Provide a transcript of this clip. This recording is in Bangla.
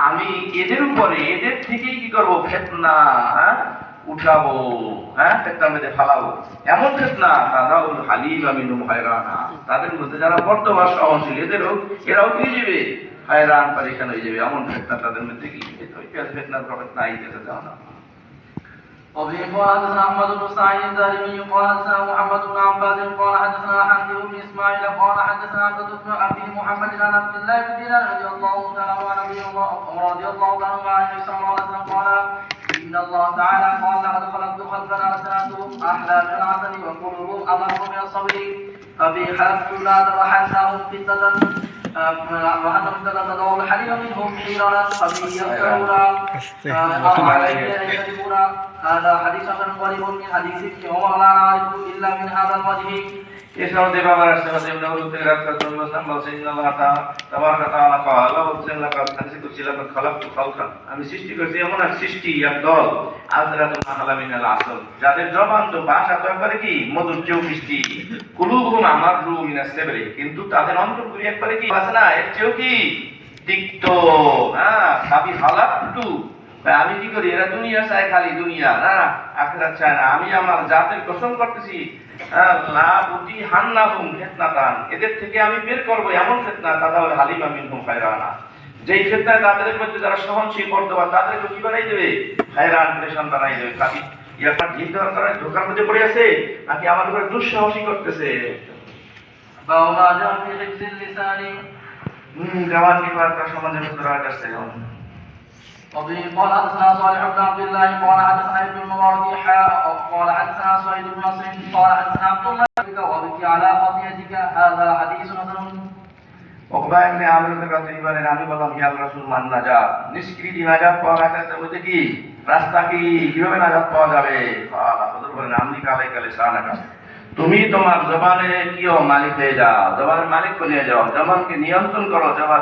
আমি এদের উপরে এদের থেকেই কি করবো, ফিতনা উঠাবো, ফিতনার মধ্যে ফালাবো। এমন ফিতনা তাদাউল হালিমা মিনহুম হায়রানা, তাদের মধ্যে যারা বর্তমান সহনশীল এরাও কি যাবে, হায়রান পরেশান হয়ে যাবে। এমন ফিতনা তাদের মধ্যে কি ফিতনার প্রভাব নাই যেতে দাও না। وبه قال حدثنا احمد بن سعيد الدارمي قال حدثنا محمد بن عباد قال حدثنا حاتم بن اسماعيل قال حدثنا عبد بن ابي محمد عن عبد الله بن دينار رضي الله تعالى عنه رضي الله عنه عن النبي صلى الله عليه وسلم قال ان الله تعالى قال لقد خلقت خلقا ارسلتهم احلى من العسل وقلوبهم اضر من الصبر فبي حلفت لا تبحثناهم فتنه وأنهم تدعون الحليم منهم حيرا فبه يفترون عليه يكذبون. هذا حديث غريب من حديث ابن عمر لا نعرفه إلا من هذا الوجه. এছাড়াও দেবাবার আসতে ইবনে আবু থেকে রাত করতে বলেছেন আল্লাহ তাবারাক ওয়া তাআলা قال বলেছেন লাকাদ খালাকতু লাকাদ খালাকতু খালকান, আমি সৃষ্টি করেছি এমন এক সৃষ্টি, এক দল আযরাতুল মাহালা মিনাল আসল, যাদের জবান তো ভাষা তো একবারে কি মধুর চেয়েও মিষ্টি, কুলুবুহুম আমাররু মিনাস সাবরি, কিন্তু তাদের অন্তরগুলি একবারে কি আছে না, এর চেয়েও কি তিক্ত। সাবি হালাকতু, আমি কি করি, এরা দুনিয়া চায়, খালি দুনিয়া না, আখিরাত চায় না। আমি আমার জাতের কসম করতেছি, এদের থেকে আমি বের করবো এমন ফিতনা তাদাউল হালিমা মিনহুম হায়রানা, যেই ফিতনায় তাদের মধ্যে যারা সহনশীল বর্তমান তাদেরকে কি বানাই দেবে, হায়রান পরেশান বানাই দেবে। কাকি ইয়ারপর ঢিল দেওয়ার কারণে ধোকার মধ্যে পড়ে আছে, নাকি আমার উপরে দুঃসাহসী করতেছে। জওয়ান কি করার তার সমাজের ভিতরে আসছে। وبه قال حدثنا صالح بن عبد الله قال حدثنا ابن المبارك قال حدثنا سعيد بن نصر قال حدثنا عبد الله بن وبك على خطيئتك هذا حديث حسن. ওকবা ইবনে আমিরের কাছে বলেন, আমি বললাম ইয়া রাসূল মান নাজাত, নিষ্কৃতি নাজাত পাওয়া যাচ্ছে বলতে কি রাস্তা কি কিভাবে নাজাত পাওয়া যাবে। হুজুর বলেন আমনি কালে কালে সানাকা, তুমি তোমার জবানের কিও মালিক হয়ে যাও, জবানের মালিক বনিয়ে যাও, জবানকে নিয়ন্ত্রণ করো, জবান